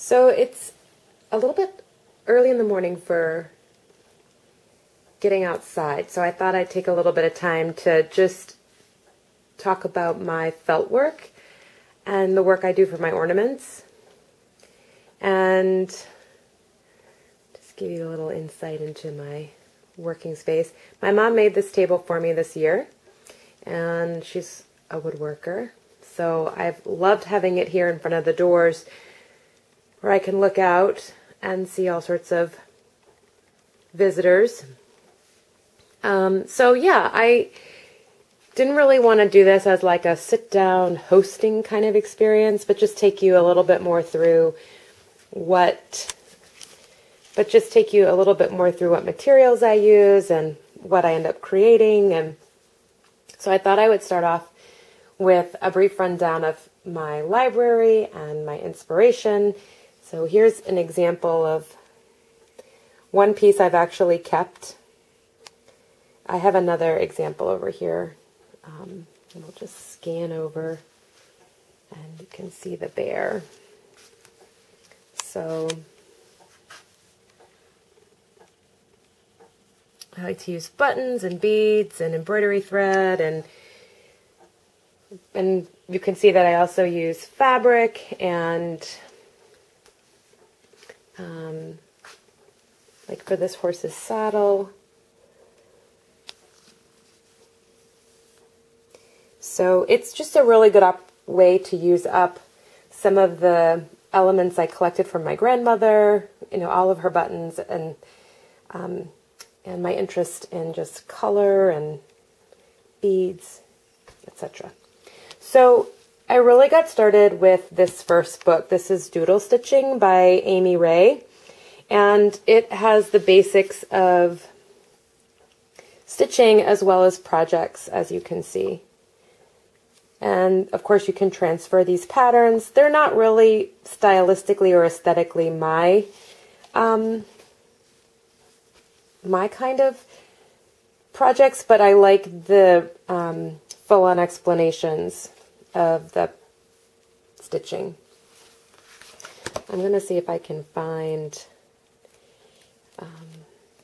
So it's a little bit early in the morning for getting outside, so I thought I'd take a little bit of time to just talk about my felt work and the work I do for my ornaments, and just give you a little insight into my working space. My mom made this table for me this year, and she's a woodworker, so I've loved having it here in front of the doors where I can look out and see all sorts of visitors. So yeah, I didn't really want to do this as like a sit-down hosting kind of experience, but just take you a little bit more through what materials I use and what I end up creating. And so I thought I would start off with a brief rundown of my library and my inspiration. So here's an example of one piece I've actually kept. I have another example over here. And I'll just scan over and you can see the bear. So I like to use buttons and beads and embroidery thread, and you can see that I also use fabric and like for this horse's saddle. So it's just a really good way to use up some of the elements I collected from my grandmother, you know, all of her buttons, and my interest in just color and beads, etc. So I really got started with this first book. This is Doodle Stitching by Amy Ray, and it has the basics of stitching as well as projects, as you can see. And of course you can transfer these patterns. They're not really stylistically or aesthetically my kind of projects, but I like the full-on explanations of the stitching. I'm going to see if I can find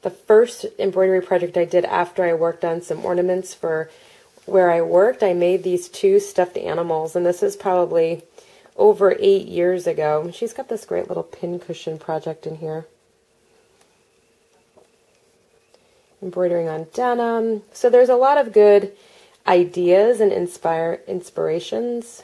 the first embroidery project I did after I worked on some ornaments for where I worked. I made these two stuffed animals, and this is probably over 8 years ago. She's got this great little pincushion project in here. Embroidering on denim. So there's a lot of good ideas and inspirations,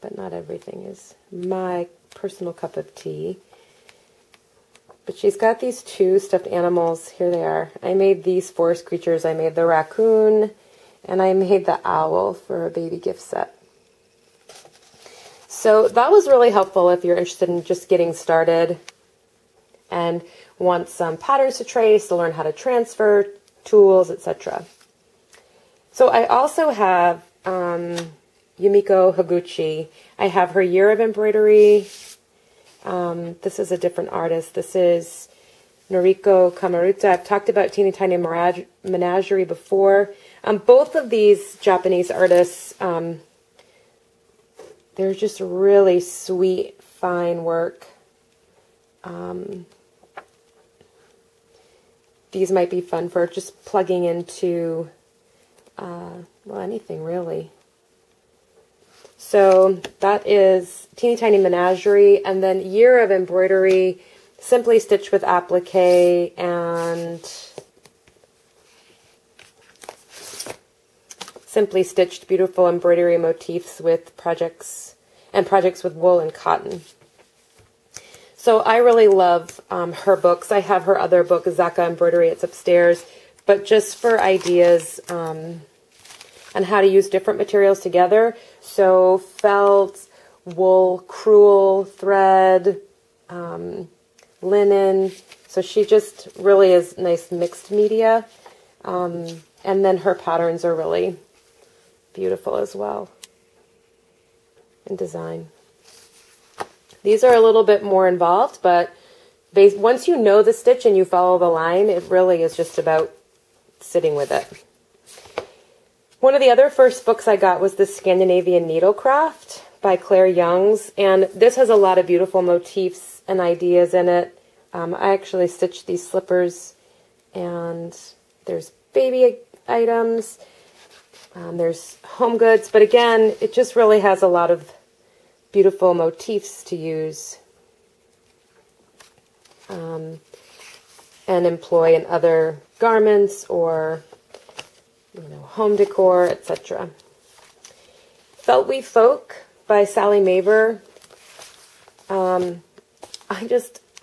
but not everything is my personal cup of tea. But she's got these two stuffed animals. Here they are. I made these forest creatures. I made the raccoon, and I made the owl for a baby gift set. So that was really helpful if you're interested in just getting started and want some patterns to trace, to learn how to transfer, tools, etc. So I also have Yumiko Higuchi. I have her Year of Embroidery. This is a different artist. This is Noriko Kamaruta. I've talked about Teeny Tiny Menagerie before. Both of these Japanese artists, they're just really sweet, fine work. These might be fun for just plugging into, well, anything really. So that is Teeny Tiny Menagerie, and then Year of Embroidery, simply stitched with applique and simply stitched beautiful embroidery motifs with projects with wool and cotton. So I really love her books. I have her other book, Zaka Embroidery. It's upstairs, but just for ideas on how to use different materials together. So felt, wool, crewel, thread, linen. So she just really is nice mixed media. And then her patterns are really beautiful as well in design. These are a little bit more involved, but once you know the stitch and you follow the line, it really is just about sitting with it. One of the other first books I got was the Scandinavian Needlecraft by Claire Youngs, and this has a lot of beautiful motifs and ideas in it. I actually stitched these slippers, and there's baby items, there's home goods, but again, it just really has a lot of beautiful motifs to use and employ in other garments or, you know, home decor, etc. Felt Weave Folk by Sally Maber.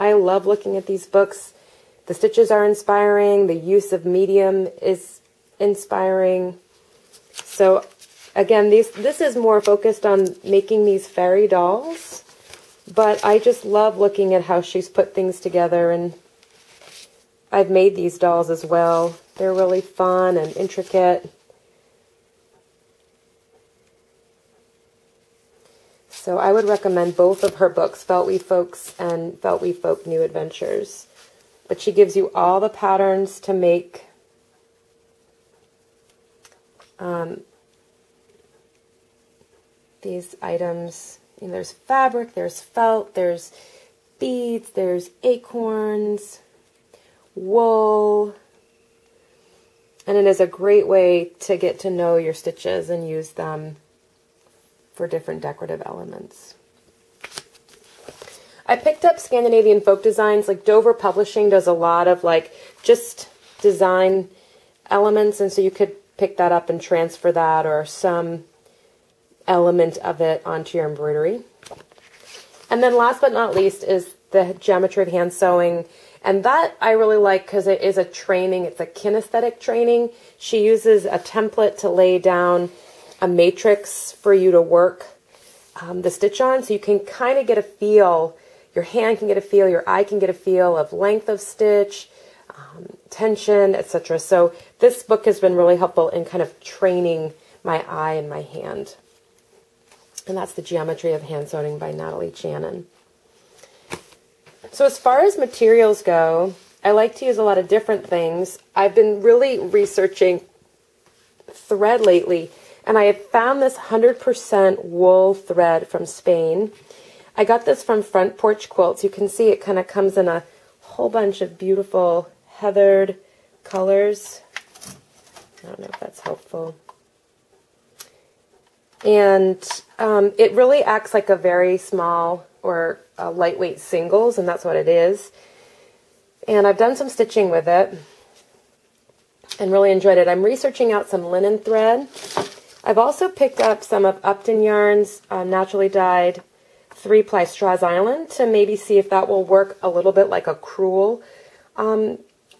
I love looking at these books. The stitches are inspiring. The use of medium is inspiring. So again, this is more focused on making these fairy dolls, but I just love looking at how she's put things together, and I've made these dolls as well. They're really fun and intricate. So I would recommend both of her books, Felt Weave Folks and Felt Weave Folk New Adventures. But she gives you all the patterns to make these items. You know, there's fabric, there's felt, there's beads, there's acorns, wool, and it is a great way to get to know your stitches and use them for different decorative elements. I picked up Scandinavian folk designs. Like Dover Publishing does a lot of like just design elements, and so you could pick that up and transfer that or some element of it onto your embroidery. And then last but not least is the Geometry of Hand Sewing. And that I really like because it is a training. It's a kinesthetic training. She uses a template to lay down a matrix for you to work the stitch on. So you can kind of get a feel, your hand can get a feel, your eye can get a feel of length of stitch, tension, etc. So this book has been really helpful in kind of training my eye and my hand. And that's the Geometry of Hand Sewing by Natalie Channon. So as far as materials go, I like to use a lot of different things. I've been really researching thread lately, and I have found this 100% wool thread from Spain. I got this from Front Porch Quilts. You can see it kind of comes in a whole bunch of beautiful heathered colors. I don't know if that's helpful. And it really acts like a very small or a lightweight singles, and that's what it is. And I've done some stitching with it and really enjoyed it. I'm researching out some linen thread. I've also picked up some of Upton Yarn's naturally dyed 3-ply Straws Island to maybe see if that will work a little bit like a crewel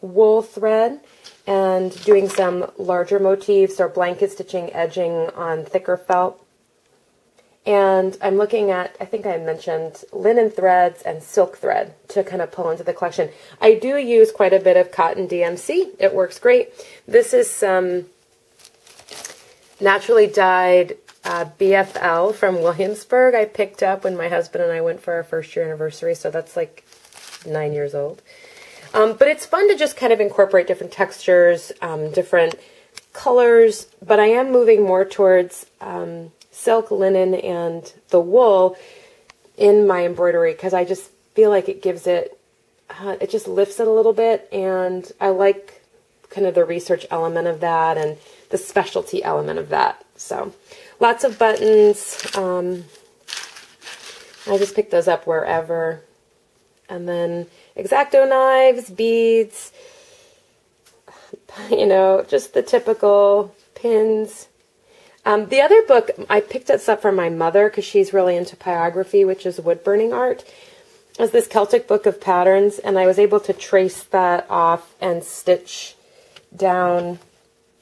wool thread, and doing some larger motifs or blanket stitching edging on thicker felt. And I'm looking at, I think I mentioned, linen threads and silk thread to kind of pull into the collection. I do use quite a bit of cotton DMC. It works great. This is some naturally dyed BFL from Williamsburg I picked up when my husband and I went for our first year anniversary, so that's like 9 years old. But it's fun to just kind of incorporate different textures, different colors, but I am moving more towards silk, linen, and the wool in my embroidery because I just feel like it gives it, it just lifts it a little bit, and I like kind of the research element of that and the specialty element of that. So lots of buttons. I just picked those up wherever. And then X-Acto knives, beads, you know, just the typical pins. The other book, I picked this up from my mother because she's really into pyrography, which is wood burning art. It was this Celtic book of patterns, and I was able to trace that off and stitch down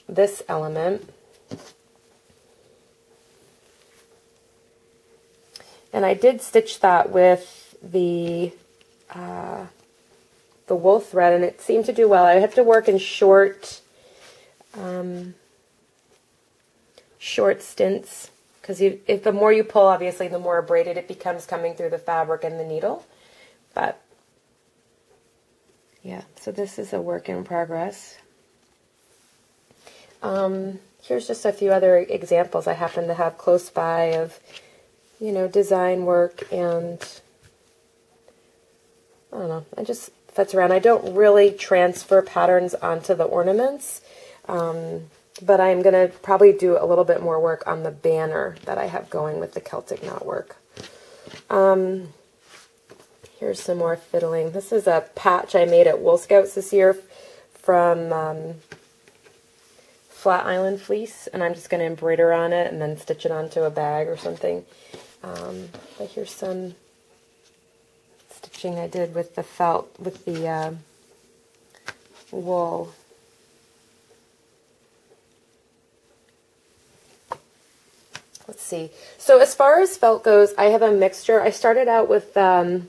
this element. And I did stitch that with the wool thread, and it seemed to do well. I have to work in short stints because if the more you pull, obviously, the more braided it becomes coming through the fabric and the needle. But yeah, so this is a work in progress. Here's just a few other examples I happen to have close by of you know, design work, and I don't know, I just futz around. I don't really transfer patterns onto the ornaments, but I'm going to probably do a little bit more work on the banner that I have going with the Celtic knotwork. Here's some more fiddling. This is a patch I made at Wool Scouts this year from Flat Island fleece, and I'm just going to embroider on it and then stitch it onto a bag or something. But here's some stitching I did with the felt, with the wool. Let's see. So as far as felt goes, I have a mixture. I started out with a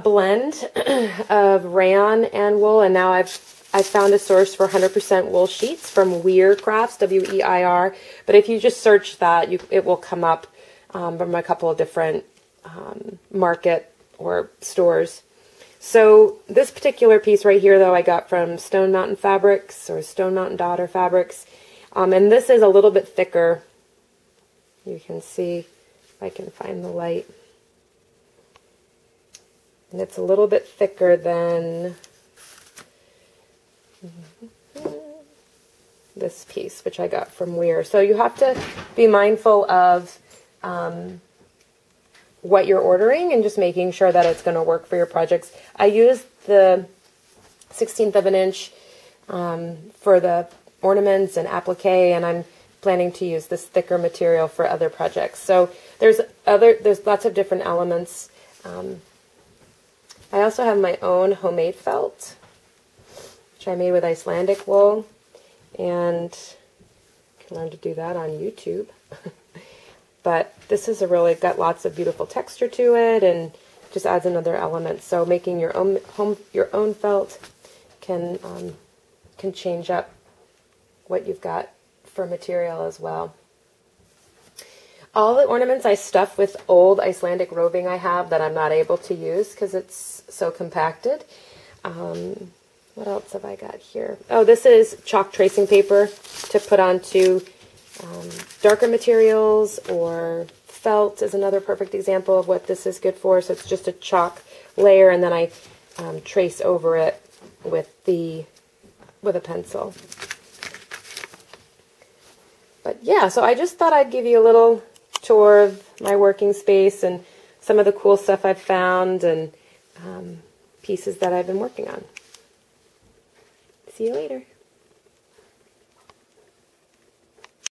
blend of rayon and wool, and now I've found a source for 100% wool sheets from Weir Crafts, W-E-I-R. But if you just search that, it will come up from a couple of different market or stores. So this particular piece right here, though, I got from Stone Mountain Fabrics or Stone Mountain Daughter Fabrics. And this is a little bit thicker. You can see if I can find the light. And it's a little bit thicker than this piece, which I got from Weir. So you have to be mindful of what you're ordering and just making sure that it's going to work for your projects. I used the 1/16 of an inch for the ornaments and applique, and I'm planning to use this thicker material for other projects. So there's lots of different elements. I also have my own homemade felt, which I made with Icelandic wool, and you can learn to do that on YouTube. But this is got lots of beautiful texture to it, and just adds another element. So making your own felt can change up what you've got for material as well. All the ornaments I stuff with old Icelandic roving I have that I'm not able to use because it's so compacted. What else have I got here? Oh, this is chalk tracing paper to put onto darker materials, or felt is another perfect example of what this is good for. So it's just a chalk layer, and then I trace over it with a pencil. But yeah, so I just thought I'd give you a little tour of my working space and some of the cool stuff I've found and pieces that I've been working on. See you later.